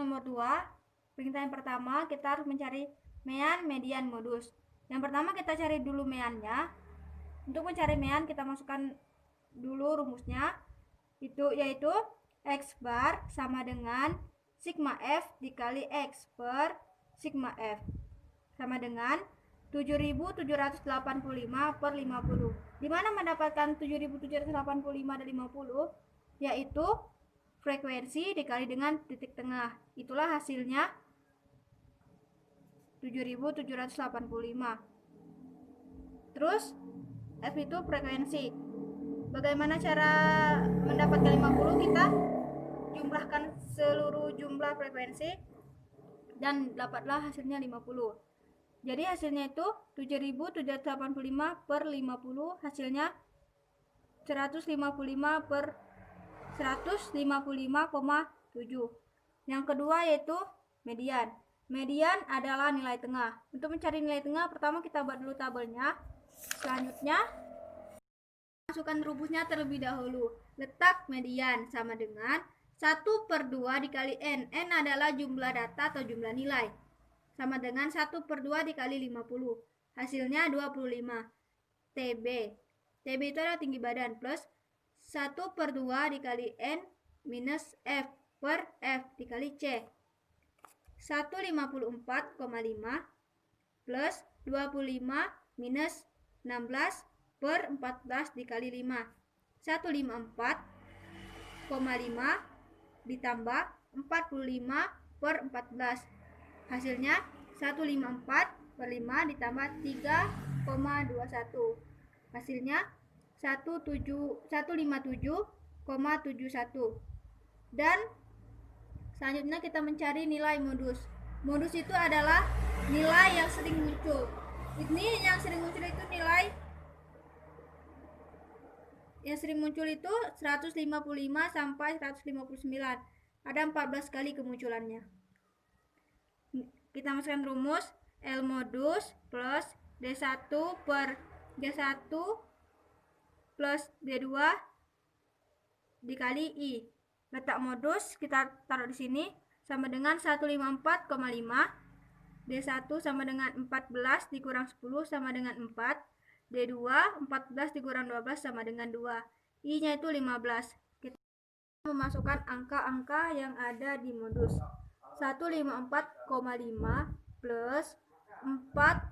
nomor 2. Perintah yang pertama, kita harus mencari mean, median, modus. Yang pertama kita cari dulu meannya. Untuk mencari mean kita masukkan dulu rumusnya, yaitu X bar sama dengan sigma F dikali X per sigma F sama dengan 7.785 per 50. Dimana mendapatkan 7.785 dan 50? Yaitu frekuensi dikali dengan titik tengah. Itulah hasilnya 7.785. Terus F itu frekuensi. Bagaimana cara mendapatkan 50? Kita jumlahkan seluruh jumlah frekuensi dan dapatlah hasilnya 50. Jadi hasilnya itu 7.785 per 50, hasilnya 155 per 155,7. Yang kedua yaitu median. Median adalah nilai tengah. Untuk mencari nilai tengah, pertama kita buat dulu tabelnya. Selanjutnya masukkan rumusnya terlebih dahulu. Letak median sama dengan 1/2 dikali N. N adalah jumlah data atau jumlah nilai. Sama dengan 1/2 dikali 50. Hasilnya 25. TB. TB itu adalah tinggi badan plus 1/2 dikali N minus F per F dikali C. 154,5 plus 25 minus 16 per 14 dikali 5. 154,5 ditambah 45 per 14. Hasilnya 154 per 5 ditambah 3,21. Hasilnya 157,71. Dan selanjutnya kita mencari nilai modus. Modus itu adalah nilai yang sering muncul. Ini yang sering muncul itu nilai yang sering muncul itu 155 sampai 159. Ada 14 kali kemunculannya. Kita masukkan rumus L modus plus D1 per D1 plus D2 dikali I. Letak modus kita taruh di sini sama dengan 154,5. D1 sama dengan 14 dikurang 10 sama dengan 4. D2 14 dikurang 12 sama dengan 2. I-nya itu 15. Kita memasukkan angka-angka yang ada di modus. 154,5 plus 4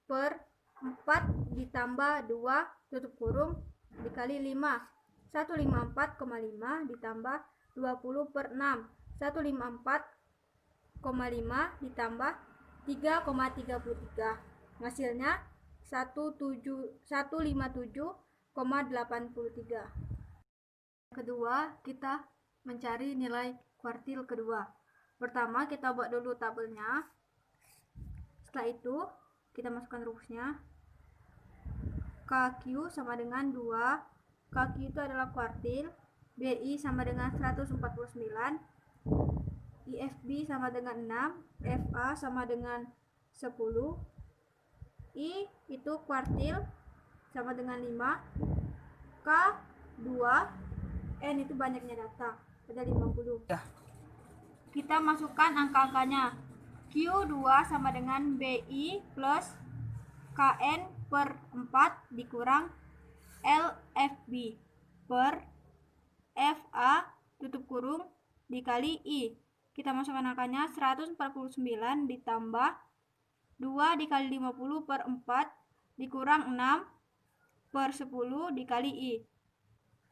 per 4 ditambah 2 tutup kurung dikali 5. 154,5 ditambah 20 per 6. 154,5 ditambah 3,33. Hasilnya 157,83. Kedua, kita mencari nilai kuartil kedua. Pertama, kita buat dulu tabelnya. Setelah itu, kita masukkan rumusnya. KQ sama dengan 2. KQ itu adalah kuartil. BI sama dengan 149. IFB sama dengan 6. FA sama dengan 10. I itu kuartil sama dengan 5. K 2. N itu banyaknya data, ada 50. Kita masukkan angka-angkanya. Q2 sama dengan BI plus KN per 4 dikurang LFB per FA tutup kurung dikali I. Kita masukkan angkanya 149 ditambah 2 dikali 50 per 4 dikurang 6 per 10 dikali I.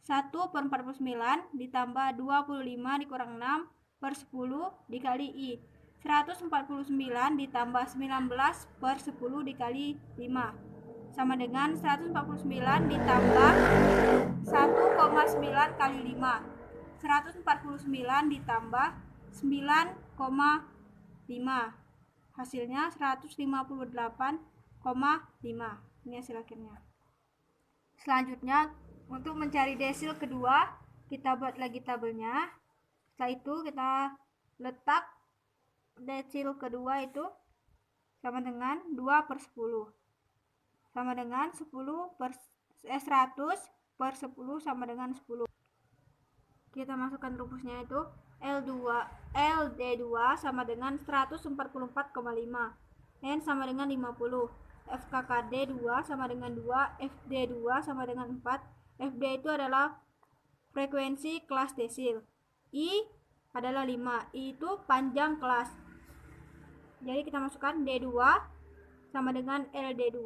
1 per 49 ditambah 25 dikurang 6 per 10 dikali I. 149 ditambah 19 per 10 dikali 5 sama dengan 149 ditambah 1,9 kali 5. 149 ditambah 9,5. Hasilnya 158,5. Ini hasil akhirnya. Selanjutnya, untuk mencari desil kedua, kita buat lagi tabelnya. Setelah itu kita letak desil kedua itu sama dengan 2 per 10. Sama dengan 100 per 10 sama dengan 10. Kita masukkan rumusnya itu L2 LD2 sama dengan 144,5. N sama dengan 50. FKKD 2 sama dengan 2. FD2 sama dengan 4. FD itu adalah frekuensi kelas desil. I adalah 5. I itu panjang kelas. Jadi kita masukkan D2 sama dengan LD2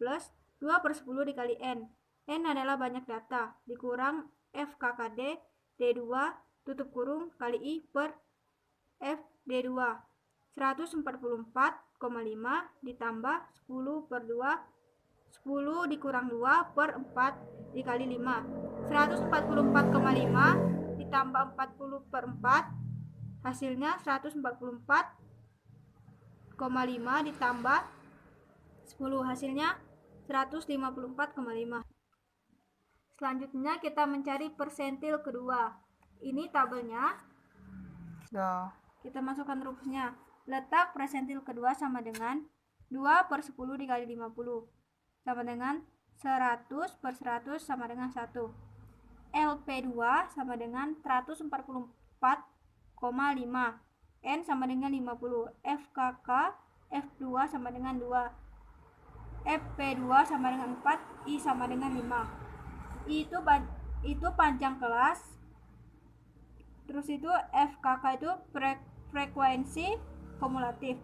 plus 2/10 dikali N. N adalah banyak data dikurang FKKD D2 tutup kurung kali I per FD2. 144,5 ditambah 10 per 2, 10 dikurang 2 per 4 dikali 5. 144,5 ditambah 40 per 4, hasilnya 144,5 ditambah 10, hasilnya 154,5. Selanjutnya kita mencari persentil kedua. Ini tabelnya. Kita masukkan rumusnya. Letak persentil kedua sama dengan 2/10 dikali 50 sama dengan 100/100 sama dengan 1. LP2 sama dengan 144,5. N sama dengan 50. FKK F2 sama dengan 2. FP2 sama dengan 4. I sama dengan 5. I itu panjang kelas. Terus itu FKK itu frekuensi kumulatif.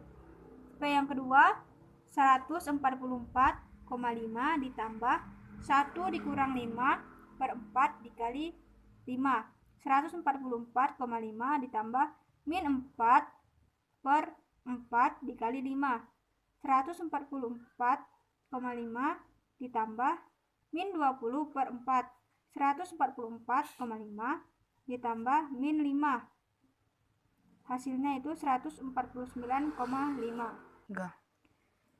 P yang kedua 144,5 ditambah 1 dikurang 5 per 4 dikali 5. 144,5 ditambah min 4 per 4 dikali 5. 144,5 ditambah min 20 per 4. 144,5 ditambah min 5. Hasilnya itu 149,5.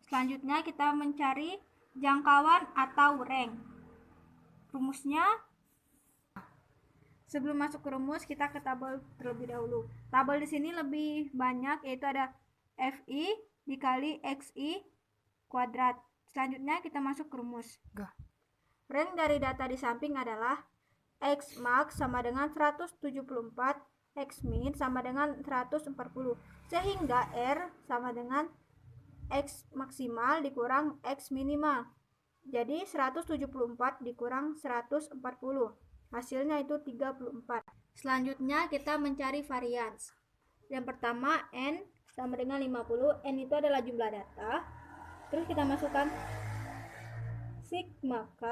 Selanjutnya kita mencari jangkauan atau range. Rumusnya, sebelum masuk ke rumus kita ke tabel terlebih dahulu. Tabel di sini lebih banyak, yaitu ada FI dikali XI kuadrat. Selanjutnya kita masuk ke rumus. Range dari data di samping adalah X max sama dengan 174, X min sama dengan 140, sehingga R sama dengan X maksimal dikurang X minimal. Jadi 174 dikurang 140, hasilnya itu 34. Selanjutnya kita mencari varians. Yang pertama N sama dengan 50. N itu adalah jumlah data. Terus kita masukkan sigma K,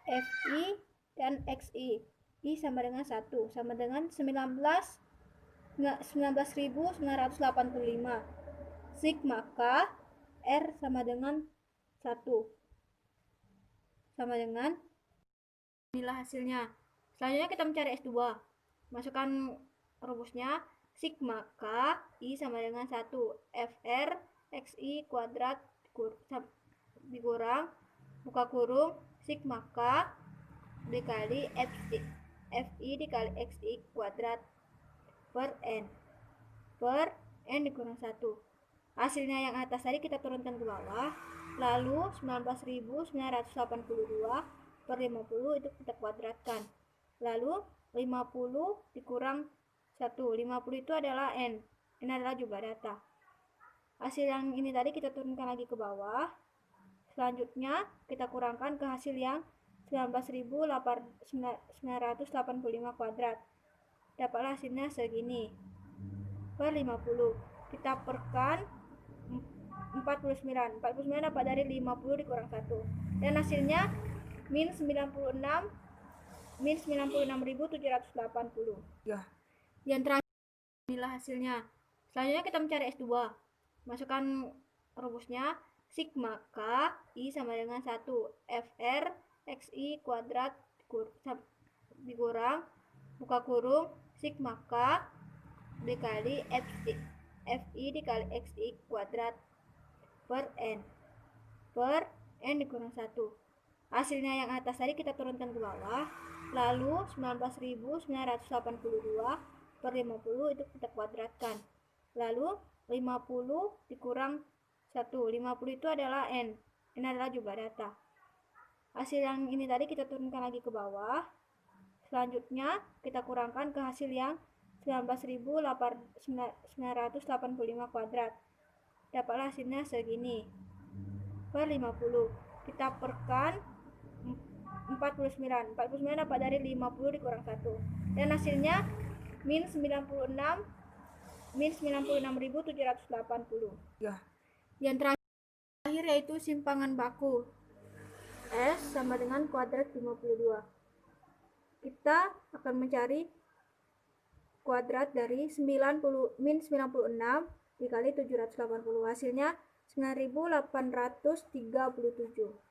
FI dan XI. I sama dengan 1 sama dengan 19.985. Sigma K R sama dengan 1 sama dengan, inilah hasilnya. Selanjutnya kita mencari S2. Masukkan rumusnya. Sigma K I sama dengan 1 FR XI kuadrat dikurang buka kurung sigma K dikali FI dikali XI kuadrat per N dikurang 1. Hasilnya yang atas tadi kita turunkan ke bawah. Lalu 19.982 per 50 itu kita kuadratkan. Lalu 50 dikurang 1. 50 itu adalah N. Ini adalah jumlah data. Hasil yang ini tadi kita turunkan lagi ke bawah. Selanjutnya kita kurangkan ke hasil yang 19.985 kuadrat. Dapatlah hasilnya segini per 50. Kita perkan 49 dapat dari 50 dikurang 1. Dan hasilnya min 96.780. Yang terakhir inilah hasilnya. Selanjutnya kita mencari S2. Masukkan rumusnya. Sigma K I sama dengan 1 FR XI kuadrat dikurang buka kurung sigma K dikali FI dikali XI kuadrat per N dikurang 1. Hasilnya yang atas tadi kita turunkan ke bawah. Lalu 19.982 per 50 itu kita kuadratkan. Lalu 50 dikurang 1. 50 itu adalah N. Ini adalah jumlah data. Hasil yang ini tadi kita turunkan lagi ke bawah. Selanjutnya kita kurangkan ke hasil yang 19.985 kuadrat. Dapatlah hasilnya segini per 50. Kita perkan 49 dapat dari 50 dikurang 1, dan hasilnya min 96.780. Yang terakhir yaitu simpangan baku. S sama dengan kuadrat 52. Kita akan mencari kuadrat dari min 96 dikali 780. Hasilnya 9.837.